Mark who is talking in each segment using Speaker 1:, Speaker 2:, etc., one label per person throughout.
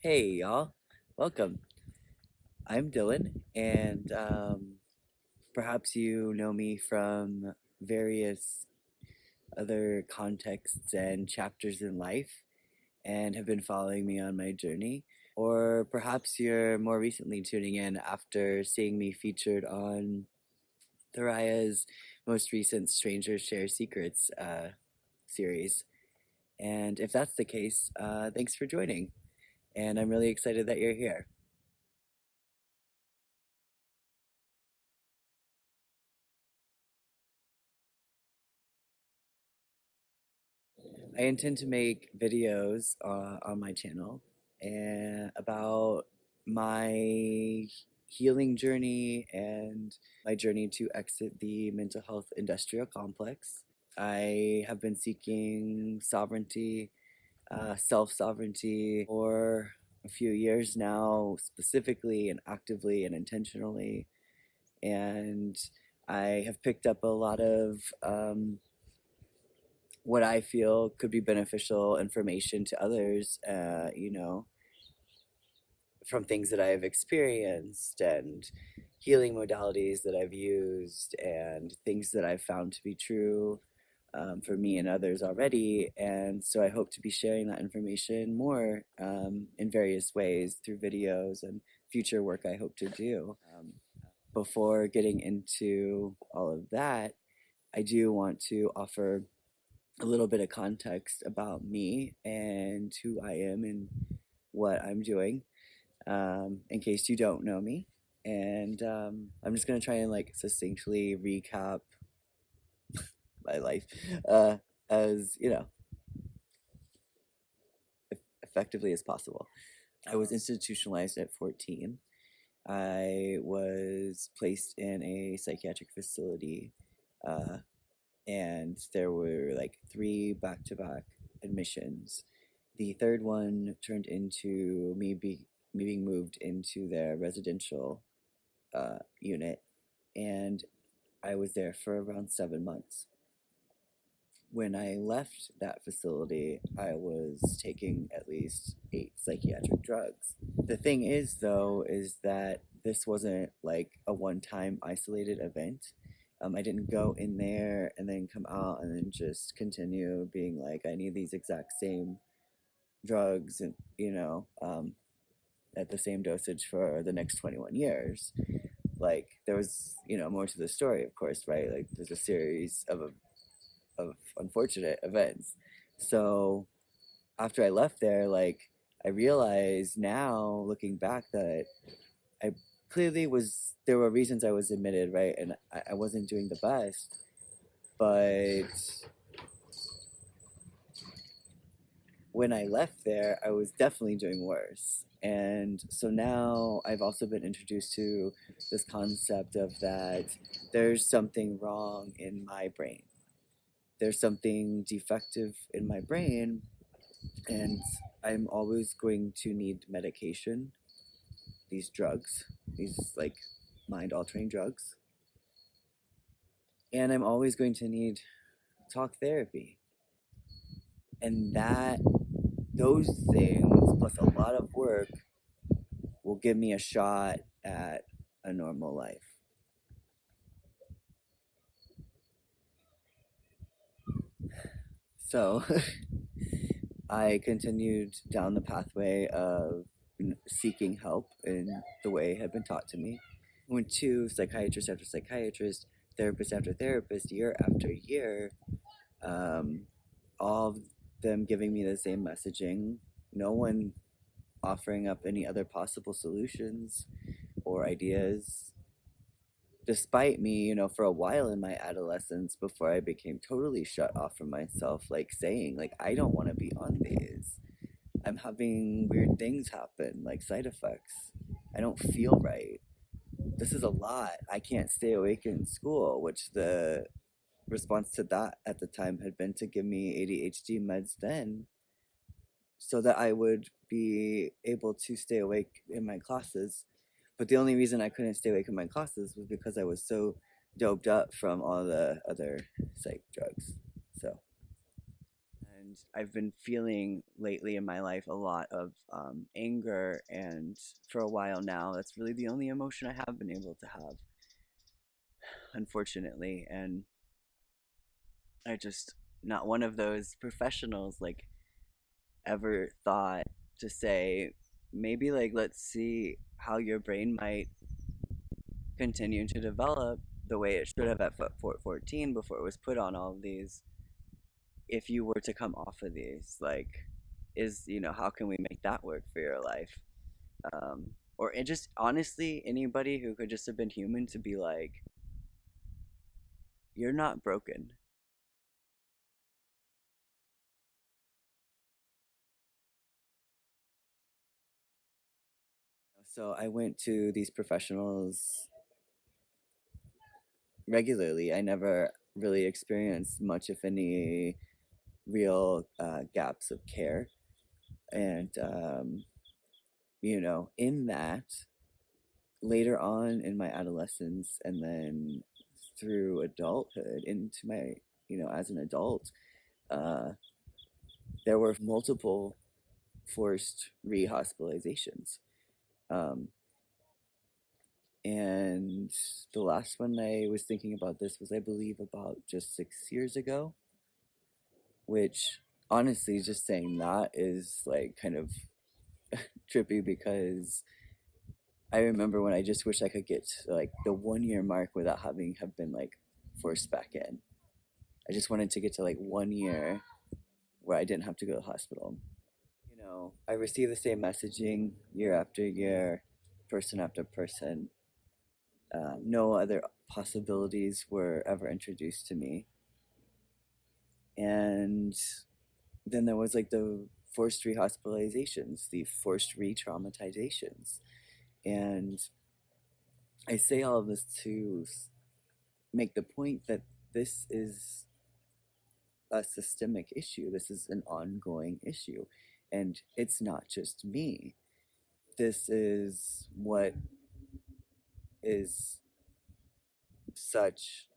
Speaker 1: Hey y'all, welcome. I'm Dylan, and perhaps you know me from various other contexts and chapters in life and have been following me on my journey. Or perhaps you're more recently tuning in after seeing me featured on Tharia's most recent Strangers Share Secrets series. And if that's the case, thanks for joining. And I'm really excited that you're here. I intend to make videos on my channel and about my healing journey and my journey to exit the mental health industrial complex. I have been seeking sovereignty, self-sovereignty for a few years now, specifically and actively and intentionally. And I have picked up a lot of what I feel could be beneficial information to others, from things that I've experienced and healing modalities that I've used and things that I've found to be true for me and others already. And so I hope to be sharing that information more in various ways through videos and future work I hope to do. Before getting into all of that, I do want to offer a little bit of context about me and who I am and what I'm doing, in case you don't know me. And I'm just gonna try and like succinctly recap my life as effectively as possible. I was institutionalized at 14. I was placed in a psychiatric facility, and there were like 3 back-to-back admissions. The third one turned into me being moved into their residential unit, and I was there for around 7 months. When I left that facility, I was taking at least 8 psychiatric drugs. The thing is, though, is that this wasn't like a one-time isolated event. I didn't go in there and then come out and then just continue being like, I need these exact same drugs and, at the same dosage for the next 21 years. Like, there was, more to the story, of course, right? Like, there's a series of unfortunate events. So after I left there, like, I realized now, looking back, that I clearly there were reasons I was admitted, right? And I wasn't doing the best, but when I left there, I was definitely doing worse. And so now I've also been introduced to this concept of that there's something wrong in my brain. There's something defective in my brain, and I'm always going to need medication, these drugs, these like mind altering drugs. And I'm always going to need talk therapy. And those things, plus a lot of work, will give me a shot at a normal life. So I continued down the pathway of seeking help in the way it had been taught to me. I went to psychiatrist after psychiatrist, therapist after therapist, year after year, all of them giving me the same messaging. No one offering up any other possible solutions or ideas. Despite me, for a while in my adolescence, before I became totally shut off from myself, like saying, like, I don't want to be on these. I'm having weird things happen, like side effects. I don't feel right. This is a lot. I can't stay awake in school, which the response to that at the time had been to give me ADHD meds then so that I would be able to stay awake in my classes. But the only reason I couldn't stay awake in my classes was because I was so doped up from all the other psych drugs. So, and I've been feeling lately in my life a lot of anger, and for a while now, that's really the only emotion I have been able to have, unfortunately. And I just, not one of those professionals like ever thought to say, maybe like let's see how your brain might continue to develop the way it should have at 14 before it was put on all of these. If you were to come off of these, like, how can we make that work for your life? Or it just honestly, anybody who could just have been human to be like, you're not broken. So I went to these professionals regularly. I never really experienced much, if any, real gaps of care. And, in that, later on in my adolescence and then through adulthood into my, as an adult, uh, there were multiple forced rehospitalizations. Um, and the last one I was thinking about this was, I believe, about just 6 years ago, which honestly, just saying that is like kind of trippy because I remember when I just wish I could get to like the 1 year mark without having have been like forced back in. I just wanted to get to like 1 year where I didn't have to go to the hospital. I receive the same messaging year after year, person after person. No other possibilities were ever introduced to me. And then there was like the forced rehospitalizations, the forced re traumatizations. And I say all of this to make the point that this is a systemic issue. This is an ongoing issue. And it's not just me. This is what is such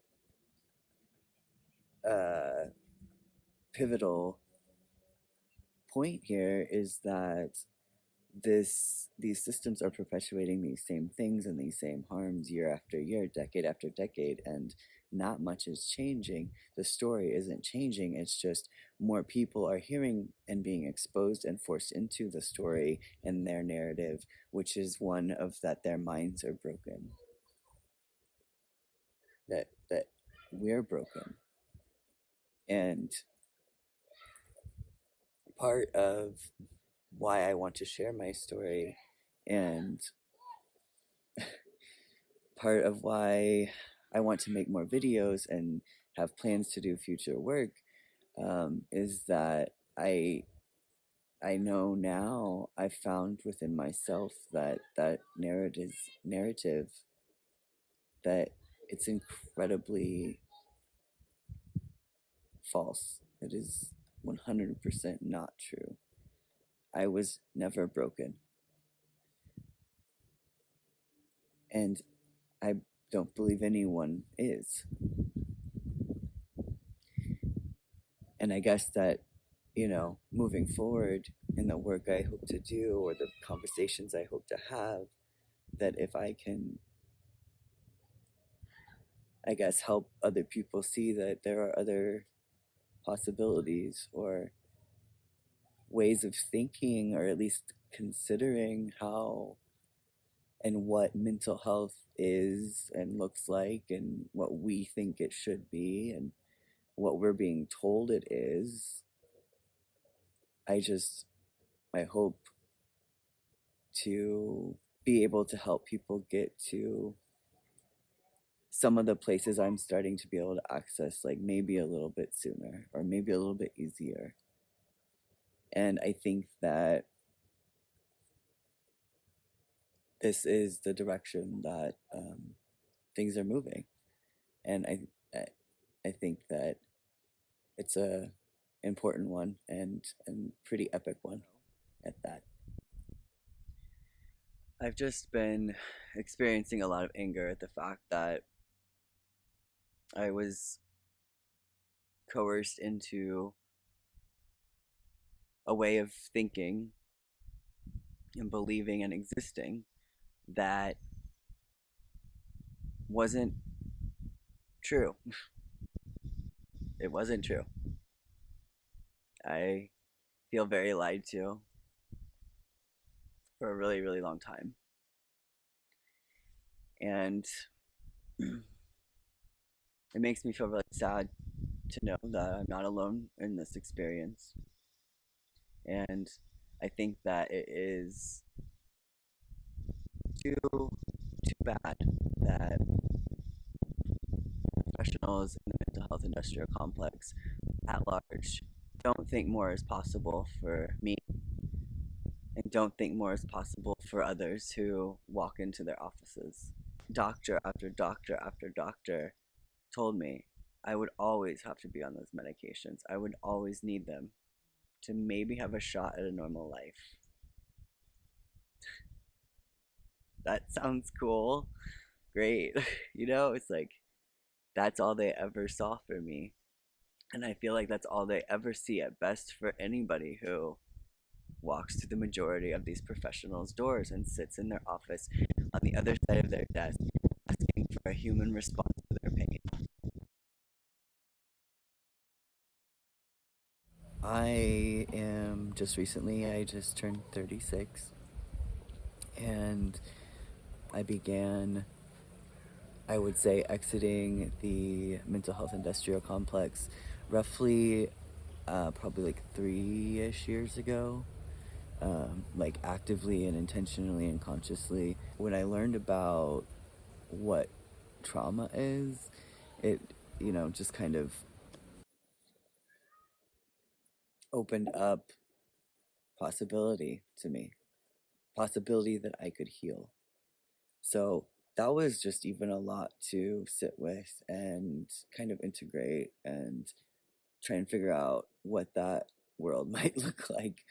Speaker 1: a pivotal point here, is that these systems are perpetuating these same things and these same harms year after year, decade after decade, and not much is changing. The story isn't changing. It's just more people are hearing and being exposed and forced into the story and their narrative, which is one of that their minds are broken, that we're broken. And part of why I want to share my story, and part of why I want to make more videos and have plans to do future work, is that I know now, I found within myself that narrative, that it's incredibly false. It is 100% not true. I was never broken. And I don't believe anyone is. And I guess that, moving forward in the work I hope to do, or the conversations I hope to have, that if I can, I guess, help other people see that there are other possibilities or ways of thinking, or at least considering how and what mental health is and looks like, and what we think it should be, and what we're being told it is. I hope to be able to help people get to some of the places I'm starting to be able to access, like maybe a little bit sooner or maybe a little bit easier. And I think that this is the direction that things are moving. And I think that it's a important one, and pretty epic one at that. I've just been experiencing a lot of anger at the fact that I was coerced into a way of thinking and believing and existing that wasn't true. It wasn't true. I feel very lied to for a really, really long time. And it makes me feel really sad to know that I'm not alone in this experience. And I think that it is too bad that professionals in the mental health industrial complex at large don't think more is possible for me and don't think more is possible for others who walk into their offices. Doctor after doctor after doctor told me I would always have to be on those medications. I would always need them to maybe have a shot at a normal life. That sounds cool. Great. It's like that's all they ever saw for me. And I feel like that's all they ever see at best for anybody who walks through the majority of these professionals' doors and sits in their office on the other side of their desk asking for a human response to their pain. I just turned 36, and I began, I would say, exiting the mental health industrial complex roughly probably like 3-ish years ago, like actively and intentionally and consciously. When I learned about what trauma is, it, just kind of opened up possibility to me, possibility that I could heal. So that was just even a lot to sit with and kind of integrate and try and figure out what that world might look like.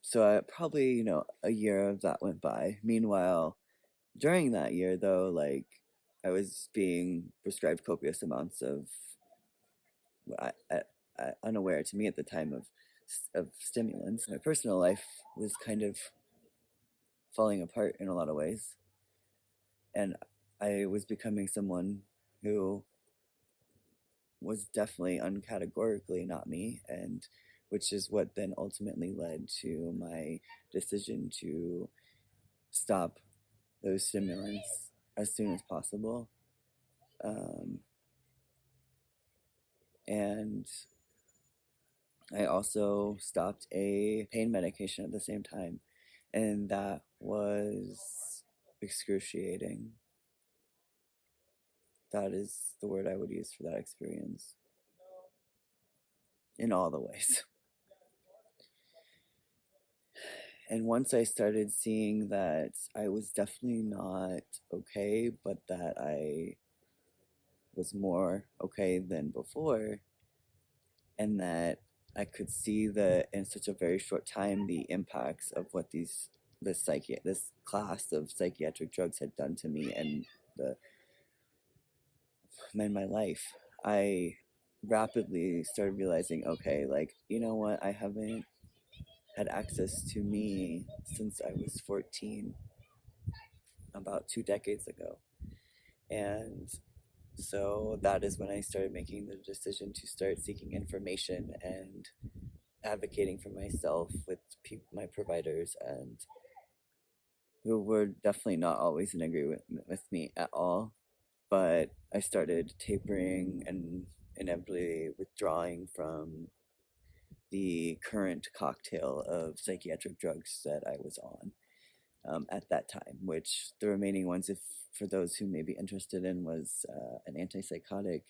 Speaker 1: So I probably, a year of that went by. Meanwhile, during that year, though, like I was being prescribed copious amounts of unaware to me at the time of stimulants. My personal life was kind of falling apart in a lot of ways, and I was becoming someone who was definitely uncategorically not me, and which is what then ultimately led to my decision to stop those stimulants as soon as possible. And I also stopped a pain medication at the same time, and that was excruciating. That is the word I would use for that experience in all the ways. And once I started seeing that I was definitely not okay, but that I was more okay than before, and that I could see that in such a very short time the impacts of what this class of psychiatric drugs had done to me and in my life, I rapidly started realizing, okay, like, you know what, I haven't had access to me since I was 14, about 2 decades ago. And so that is when I started making the decision to start seeking information and advocating for myself with my providers, and who were definitely not always in agreement with me at all. But I started tapering and inevitably withdrawing from the current cocktail of psychiatric drugs that I was on at that time, which the remaining ones, if for those who may be interested in, was an antipsychotic,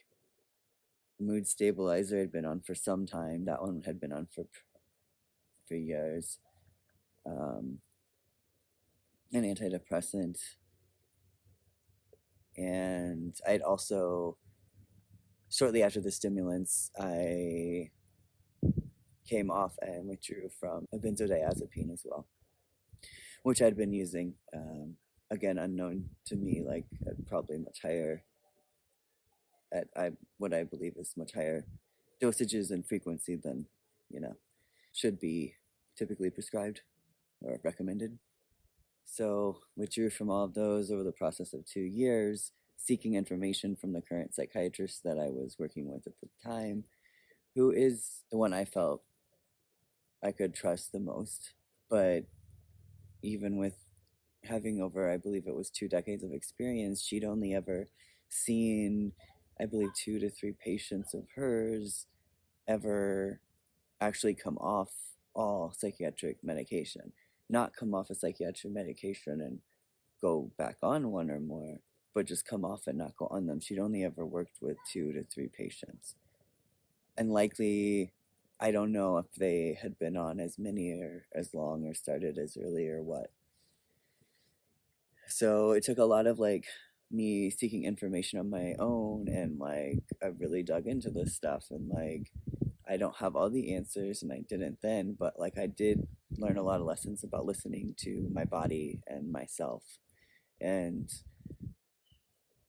Speaker 1: mood stabilizer had been on for some time. That one had been on for years. An antidepressant, and I'd also, shortly after the stimulants, I came off and withdrew from a benzodiazepine as well, which I'd been using, again, unknown to me, like probably much higher, what I believe is much higher dosages and frequency than, you know, should be typically prescribed or recommended. So, withdrew from all of those over the process of 2 years, seeking information from the current psychiatrist that I was working with at the time, who is the one I felt I could trust the most. But even with having over, I believe it was 2 decades of experience, she'd only ever seen, I believe, 2 to 3 patients of hers ever actually come off all psychiatric medication. Not come off a psychiatric medication and go back on one or more, but just come off and not go on them. She'd only ever worked with 2 to 3 patients. And likely, I don't know if they had been on as many or as long or started as early or what. So it took a lot of like me seeking information on my own, and like I really dug into this stuff, and like I don't have all the answers and I didn't then, but like I did learn a lot of lessons about listening to my body and myself, and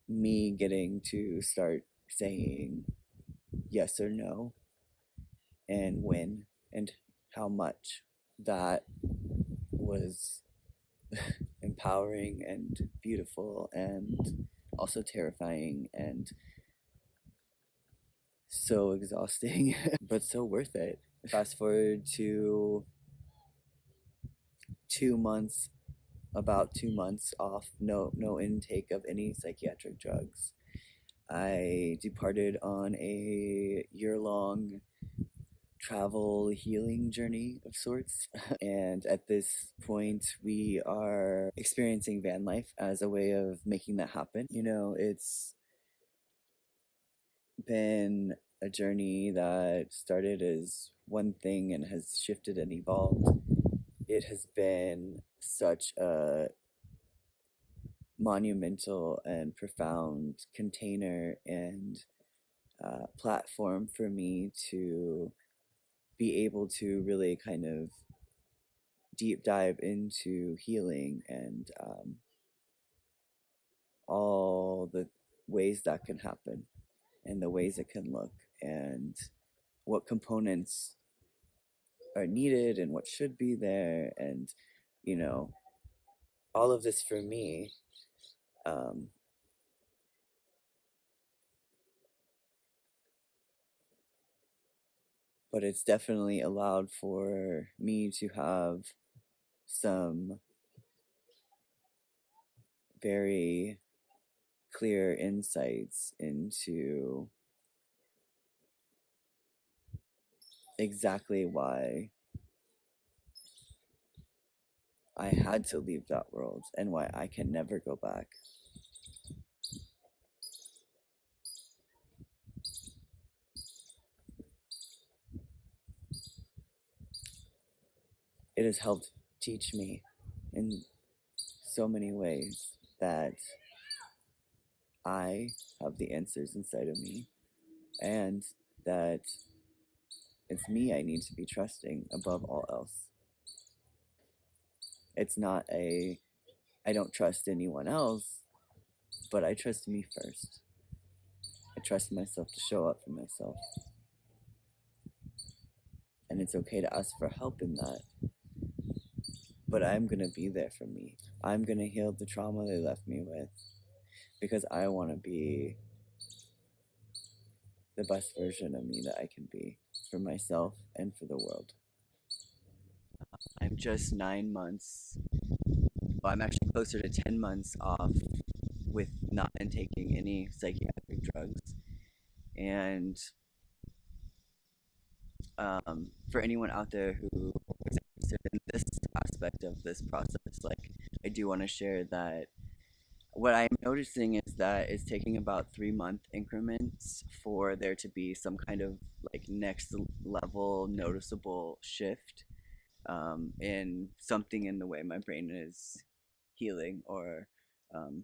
Speaker 1: me getting to start saying yes or no and when and how much. That was empowering and beautiful and also terrifying and so exhausting, but so worth it. Fast forward to 2 months, about 2 months off, no intake of any psychiatric drugs. I departed on a year-long travel healing journey of sorts. And at this point, we are experiencing van life as a way of making that happen. You know, it's been a journey that started as one thing and has shifted and evolved. It has been such a monumental and profound container and platform for me to be able to really kind of deep dive into healing and all the ways that can happen and the ways it can look and what components are needed and what should be there, and you know, all of this for me um, but it's definitely allowed for me to have some very clear insights into exactly why I had to leave that world and why I can never go back. It has helped teach me in so many ways that I have the answers inside of me, and that it's me I need to be trusting above all else. It's not a, I don't trust anyone else, but I trust me first. I trust myself to show up for myself. And it's okay to ask for help in that. But I'm going to be there for me. I'm going to heal the trauma they left me with because I want to be the best version of me that I can be for myself and for the world. I'm just 9 months, well, I'm actually closer to 10 months off with not taking any psychiatric drugs. And for anyone out there who is interested in this aspect of this process, like I do want to share that what I'm noticing is that it's taking about 3 month increments for there to be some kind of like next level noticeable shift in something in the way my brain is healing or um,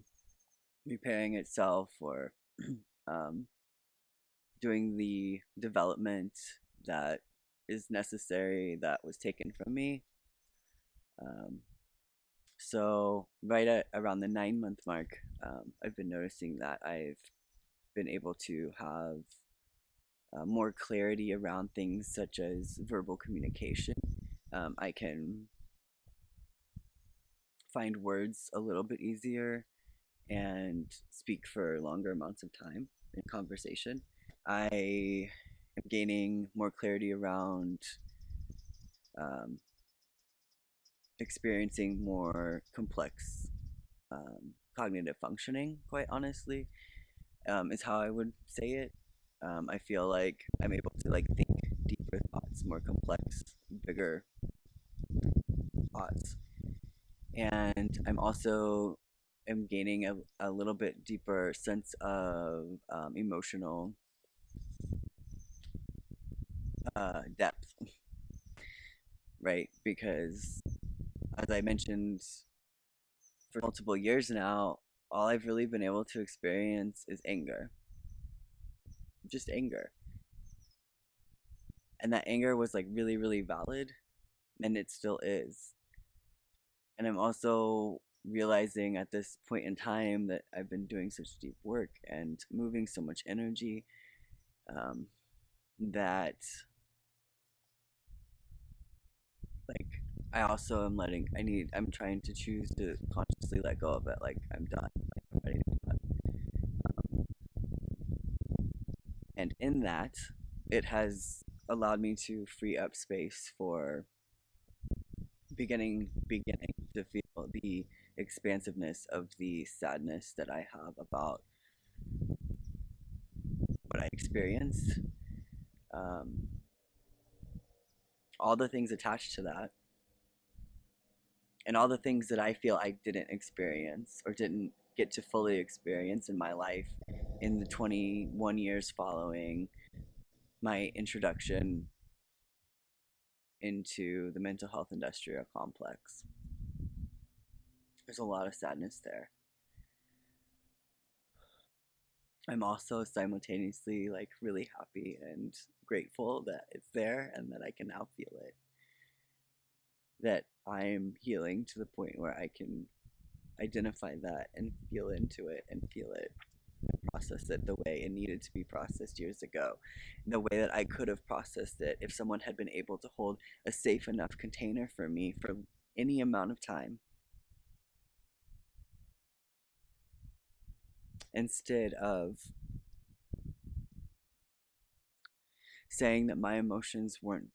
Speaker 1: repairing itself or um, doing the development that is necessary that was taken from me. Um, so right at around the 9 month mark, I've been noticing that I've been able to have more clarity around things such as verbal communication. I can find words a little bit easier and speak for longer amounts of time in conversation. I am gaining more clarity around um, experiencing more complex cognitive functioning, quite honestly, is how I would say it. I feel like I'm able to like think deeper thoughts, more complex, bigger thoughts, and I'm also am gaining a little bit deeper sense of emotional depth, right? Because as I mentioned, for multiple years now, all I've really been able to experience is anger, just anger, and that anger was like really, really valid, and it still is. And I'm also realizing at this point in time that I've been doing such deep work and moving so much energy, um, that like I also am I'm trying to choose to consciously let go of it. Like I'm done. Like I'm ready to be done. And in that, it has allowed me to free up space for beginning to feel the expansiveness of the sadness that I have about what I experienced, um, all the things attached to that, and all the things that I feel I didn't experience or didn't get to fully experience in my life in the 21 years following my introduction into the mental health industrial complex. There's a lot of sadness there. I'm also simultaneously like really happy and grateful that it's there and that I can now feel it. That I'm healing to the point where I can identify that and feel into it and feel it, process it the way it needed to be processed years ago, the way that I could have processed it if someone had been able to hold a safe enough container for me for any amount of time, instead of saying that my emotions weren't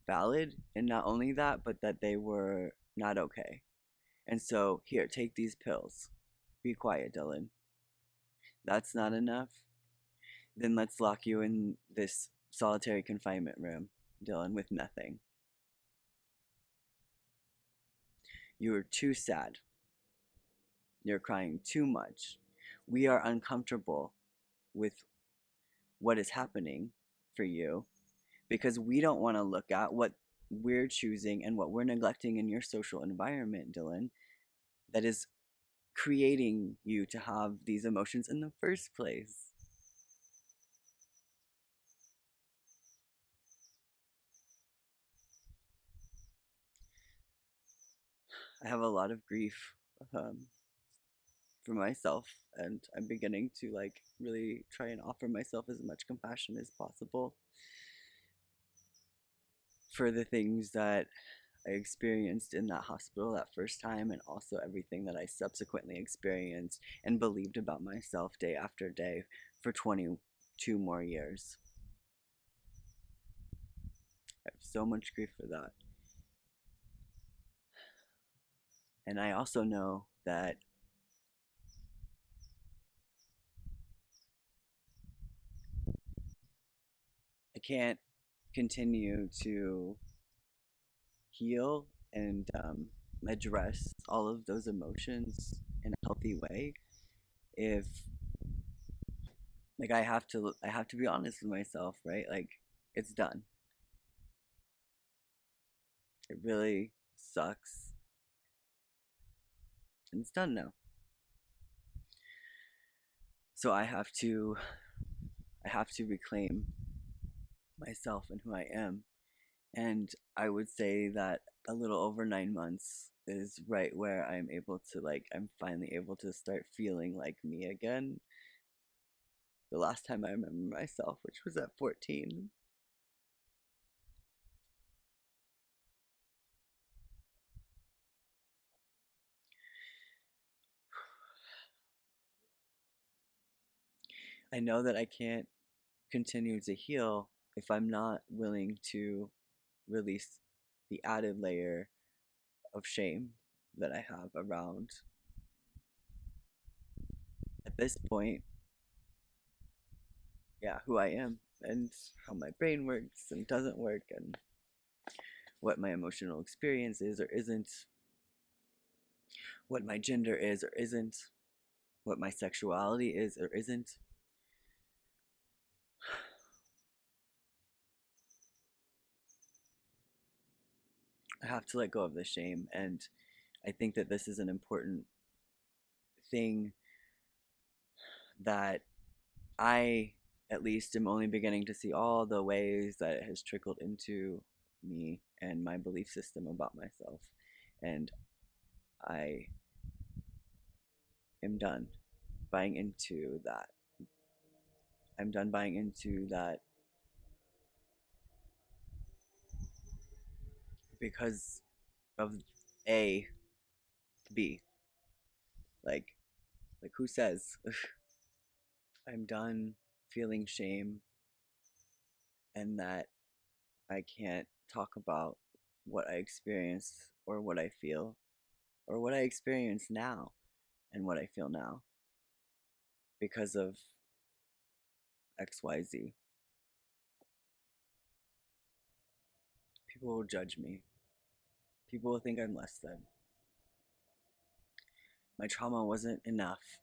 Speaker 1: valid, and not only that, but that they were not okay. And so, here, take these pills. Be quiet, Dylan. That's not enough? Then let's lock you in this solitary confinement room, Dylan, with nothing. You are too sad. You're crying too much. We are uncomfortable with what is happening for you because we don't want to look at what we're choosing and what we're neglecting in your social environment, Dylan, that is creating you to have these emotions in the first place. I have a lot of grief um, for myself, and I'm beginning to like really try and offer myself as much compassion as possible for the things that I experienced in that hospital that first time, and also everything that I subsequently experienced and believed about myself day after day for 22 more years. I have so much grief for that. And I also know that I can't continue to heal and address all of those emotions in a healthy way if like I have to be honest with myself, right? Like it's done. It really sucks, and it's done now. So I have to reclaim myself and who I am. And I would say that a little over 9 months is right where I'm able to like I'm finally able to start feeling like me again. the last time I remember myself, which was at 14. I know that I can't continue to heal if I'm not willing to release the added layer of shame that I have around, at this point, yeah, who I am and how my brain works and doesn't work, and what my emotional experience is or isn't, what my gender is or isn't, what my sexuality is or isn't. I have to let go of the shame, and I think that this is an important thing that I, at least, am only beginning to see all the ways that it has trickled into me and my belief system about myself. And I am done buying into that. I'm done buying into that because of A, B. Like, who says? I'm done feeling shame and that I can't talk about what I experience or what I feel or what I experience now and what I feel now because of XYZ. People will judge me. People will think I'm less than. My trauma wasn't enough.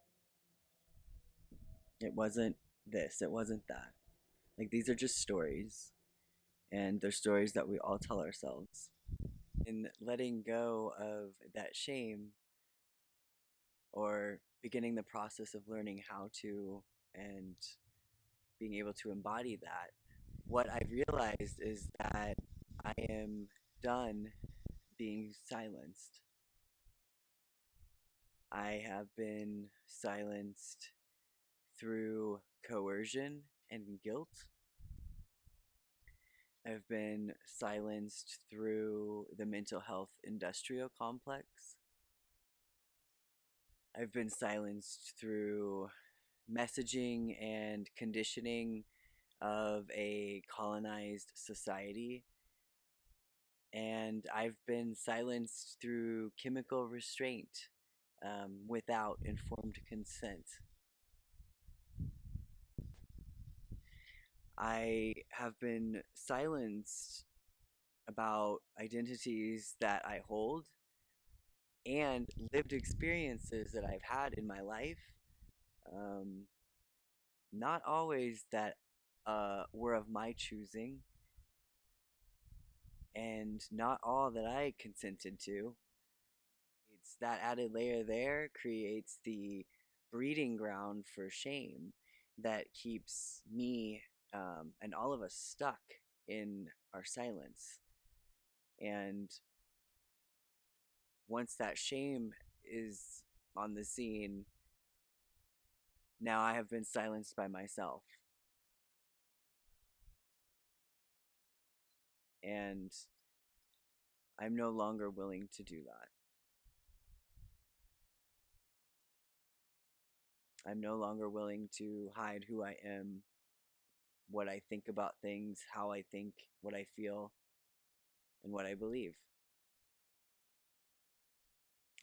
Speaker 1: It wasn't this, it wasn't that. Like, these are just stories, and they're stories that we all tell ourselves. In letting go of that shame or beginning the process of learning how to and being able to embody that, what I've realized is that I am done being silenced. I have been silenced through coercion and guilt. I've been silenced through the mental health industrial complex. I've been silenced through messaging and conditioning of a colonized society. And I've been silenced through chemical restraint without informed consent. I have been silenced about identities that I hold and lived experiences that I've had in my life. Um, Not always that were of my choosing, and not all that I consented to. It's that added layer there creates the breeding ground for shame that keeps me and all of us stuck in our silence. And once that shame is on the scene, now I have been silenced by myself. And I'm no longer willing to do that. I'm no longer willing to hide who I am, what I think about things, how I think, what I feel, and what I believe.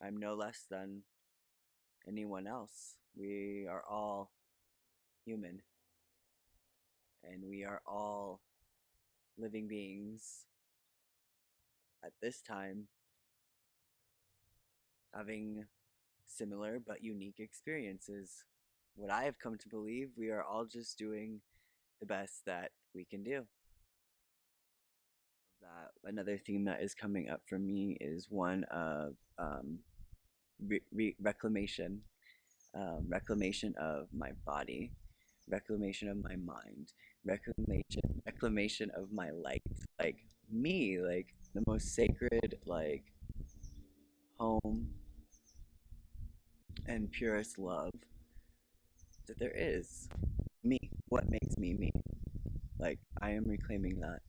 Speaker 1: I'm no less than anyone else. We are all human, and we are all living beings at this time having similar but unique experiences. What I have come to believe, we are all just doing the best that we can do. That another theme that is coming up for me is one of reclamation, reclamation of my body, reclamation of my mind, reclamation of my light, like me, like the most sacred, like home and purest love that there is, me. what makes me me. Like, I am reclaiming that.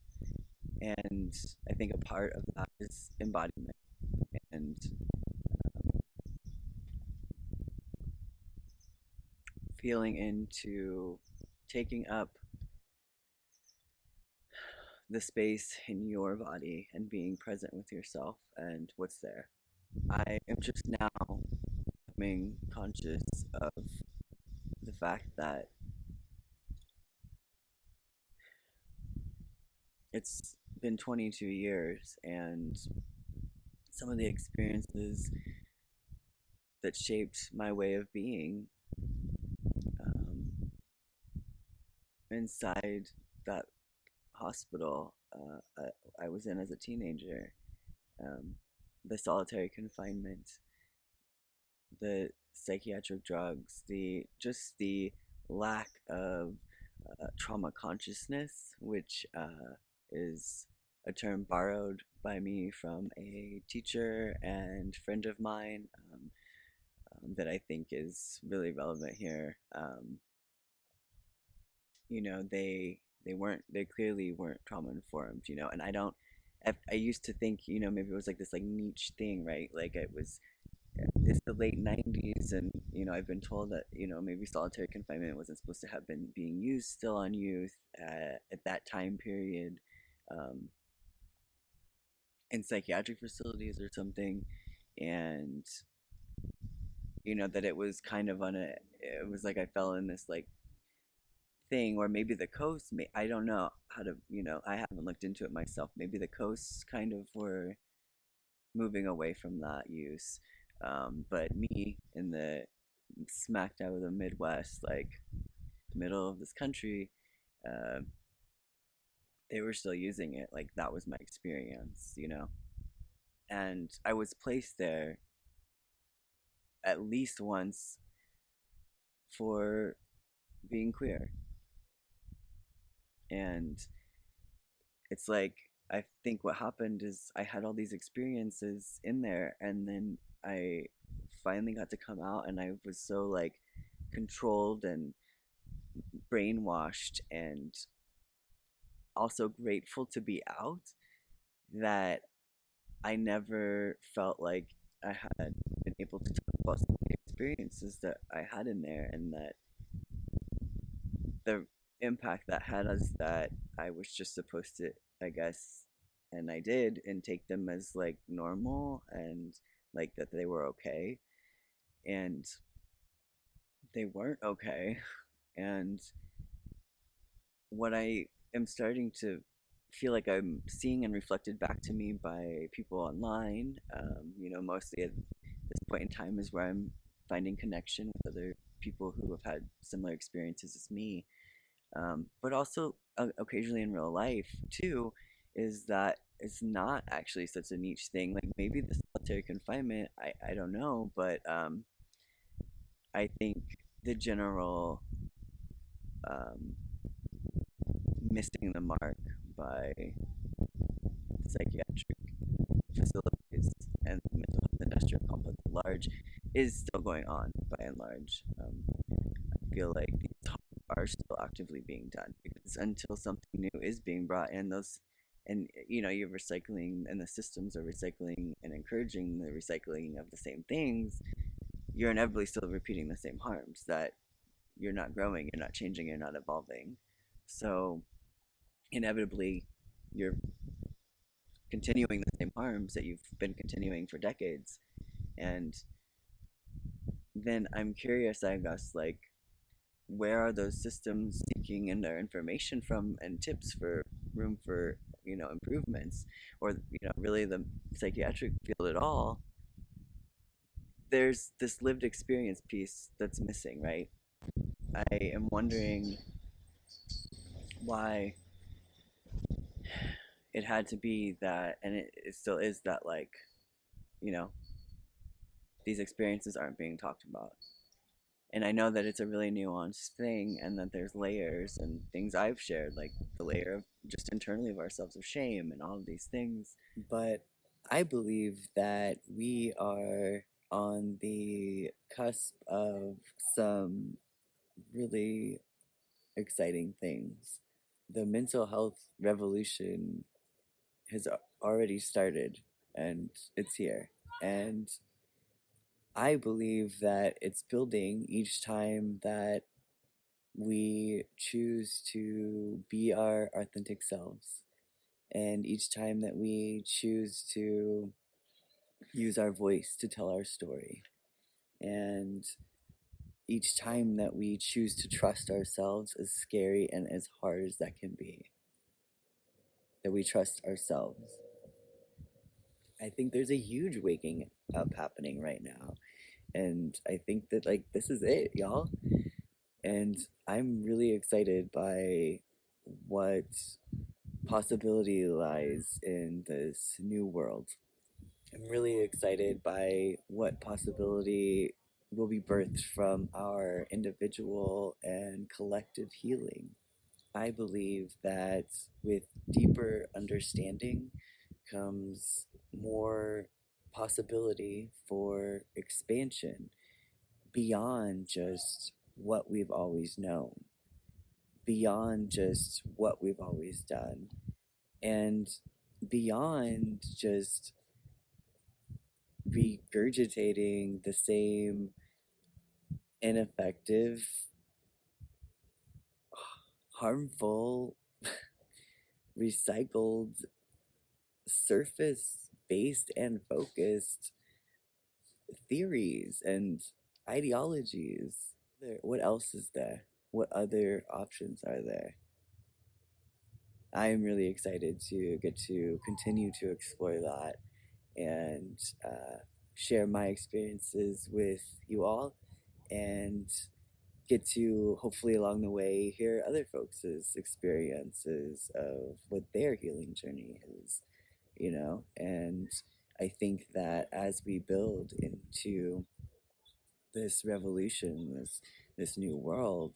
Speaker 1: And I think a part of that is embodiment and feeling into taking up the space in your body and being present with yourself and what's there. I am just now becoming conscious of the fact that it's been 22 years and some of the experiences that shaped my way of being um, inside that hospital I was in as a teenager, um, the solitary confinement, the psychiatric drugs, the lack of trauma consciousness, which is a term borrowed by me from a teacher and friend of mine, that I think is really relevant here. They clearly weren't trauma informed, and I used to think, maybe it was like this like niche thing, right? Like it's the late 90s, and I've been told that maybe solitary confinement wasn't supposed to have been being used still on youth at that time period, um, in psychiatric facilities or something. And that it was kind of it was like I fell in this like thing, or maybe the coast I don't know how to, I haven't looked into it myself. Maybe the coasts kind of were moving away from that use, but me in the smack dab of the Midwest, like middle of this country, uh, they were still using it. Like that was my experience, and I was placed there at least once for being queer. And it's like, I think what happened is I had all these experiences in there, and then I finally got to come out, and I was so like controlled and brainwashed and also grateful to be out, that I never felt like I had been able to talk about some of the experiences that I had in there, and that the impact that had is that I was just supposed to, I guess, and I did, and take them as like normal, and like that they were okay, and they weren't okay. And what I am starting to feel like I'm seeing and reflected back to me by people online, mostly at this point in time, is where I'm finding connection with other people who have had similar experiences as me, but also occasionally in real life too, is that it's not actually such a niche thing. Like maybe the solitary confinement, I don't know, but I think the general um, missing the mark by psychiatric facilities and the mental health industrial complex at large is still going on by and large. I feel like these talks are still actively being done, because until something new is being brought in, and you're recycling, and the systems are recycling and encouraging the recycling of the same things, you're inevitably still repeating the same harms, that you're not growing, you're not changing, you're not evolving. So inevitably, you're continuing the same harms that you've been continuing for decades. And then I'm curious, I guess, like, where are those systems seeking in their information from, and tips for room for improvements, or really the psychiatric field at all? There's this lived experience piece that's missing, right? I am wondering why it had to be that, and it still is that, like, you know these experiences aren't being talked about. And I know that it's a really nuanced thing, and that there's layers and things I've shared, like the layer of just internally of ourselves of shame and all of these things. But I believe that we are on the cusp of some really exciting things. The mental health revolution has already started, and it's here. And I believe that it's building each time that we choose to be our authentic selves. And each time that we choose to use our voice to tell our story. And each time that we choose to trust ourselves, as scary and as hard as that can be, that we trust ourselves. I think there's a huge waking up happening right now. And I think that, like, this is it, y'all. And I'm really excited by what possibility lies in this new world. I'm really excited by what possibility will be birthed from our individual and collective healing. I believe that with deeper understanding comes more possibility for expansion beyond just what we've always known, beyond just what we've always done, and beyond just regurgitating the same ineffective, harmful, recycled, surface based and focused theories and ideologies. What else is there? What other options are there? I am really excited to get to continue to explore that and share my experiences with you all, and get to hopefully along the way hear other folks' experiences of what their healing journey is, you know. And I think that as we build into this revolution, this new world,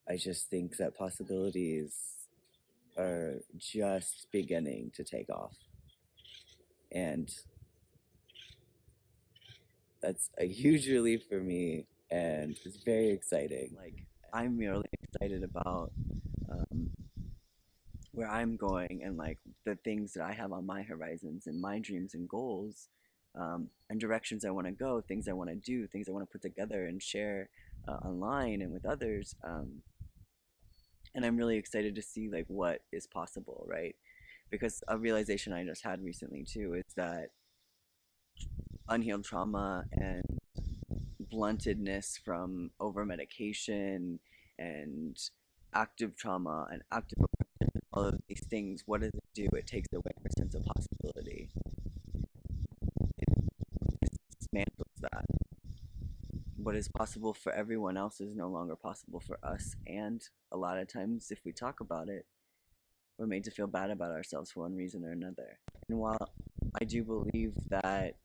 Speaker 1: I just think that possibilities are just beginning to take off. And that's a huge relief for me, and it's very exciting. Like, I'm really excited about um, where I'm going, and like the things that I have on my horizons and my dreams and goals, and directions I want to go, things I want to do, things I want to put together and share online and with others. And I'm really excited to see like what is possible, right? Because a realization I just had recently too is that unhealed trauma and bluntedness from over medication and active trauma and active all of these things, what does it do? It takes away our sense of possibility. It dismantles that. What is possible for everyone else is no longer possible for us. And a lot of times, if we talk about it, we're made to feel bad about ourselves for one reason or another. And while I do believe that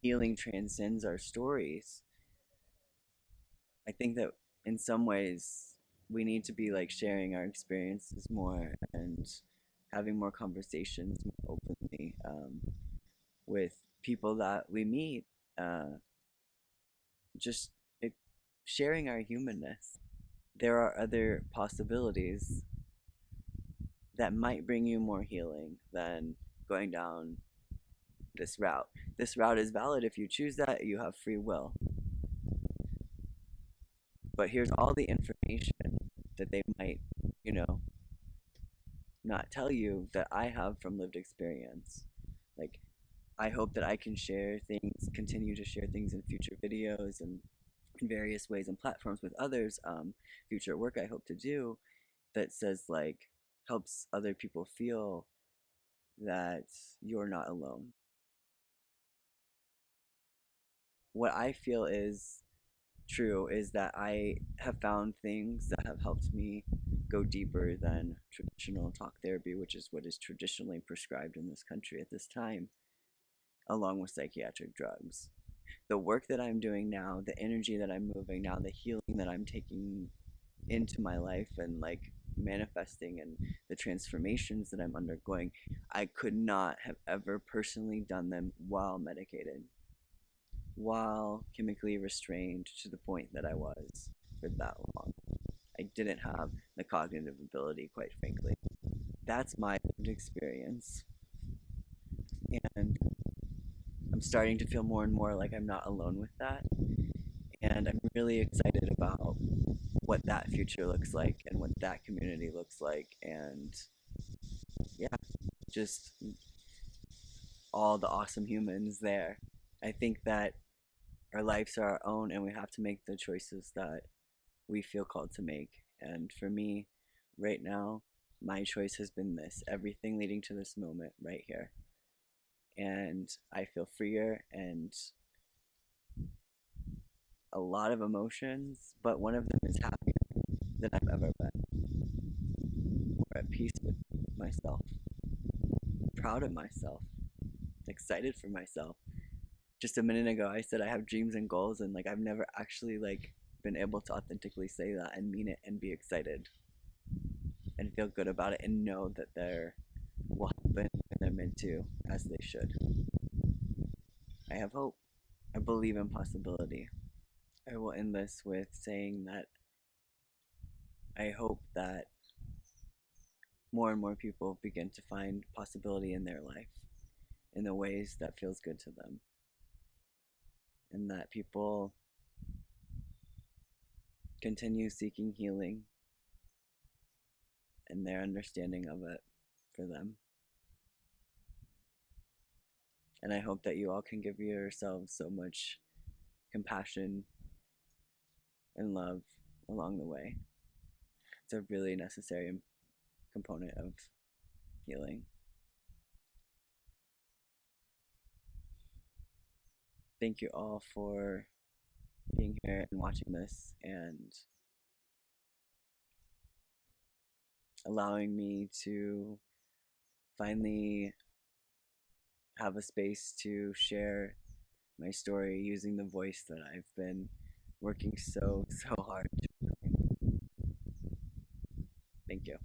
Speaker 1: healing transcends our stories, I think that in some ways we need to be like sharing our experiences more and having more conversations more openly with people that we meet, uh, just like, sharing our humanness. There are other possibilities that might bring you more healing than going down this route. This route is valid if you choose that, you have free will. But here's all the information that they might, you know, not tell you that I have from lived experience. Like, I hope that I can share things, continue to share things in future videos and in various ways and platforms with others. Future work I hope to do that says, like, helps other people feel that you're not alone. What I feel is true is that I have found things that have helped me go deeper than traditional talk therapy, which is what is traditionally prescribed in this country at this time, along with psychiatric drugs. The work that I'm doing now, the energy that I'm moving now, the healing that I'm taking into my life and like manifesting, and the transformations that I'm undergoing, I could not have ever personally done them while medicated, while chemically restrained to the point that I was. for that long. I didn't have the cognitive ability, quite frankly. That's my lived experience. And I'm starting to feel more and more like I'm not alone with that. And I'm really excited about what that future looks like and what that community looks like. And yeah, just all the awesome humans there. I think that our lives are our own and we have to make the choices that we feel called to make. And for me, right now, my choice has been this, everything leading to this moment right here. And I feel freer and a lot of emotions, but one of them is happier than I've ever been. More at peace with myself, proud of myself, excited for myself. Just a minute ago I said I have dreams and goals, and like I've never actually like been able to authentically say that and mean it and be excited and feel good about it and know that they're will happen and they're meant to, as they should. I have hope. I believe in possibility. I will end this with saying that I hope that more and more people begin to find possibility in their life in the ways that feels good to them, and that people continue seeking healing and their understanding of it for them. And I hope that you all can give yourselves so much compassion and love along the way. It's a really necessary component of healing. Thank you all for being here and watching this and allowing me to finally have a space to share my story using the voice that I've been working so hard to reclaim. Thank you.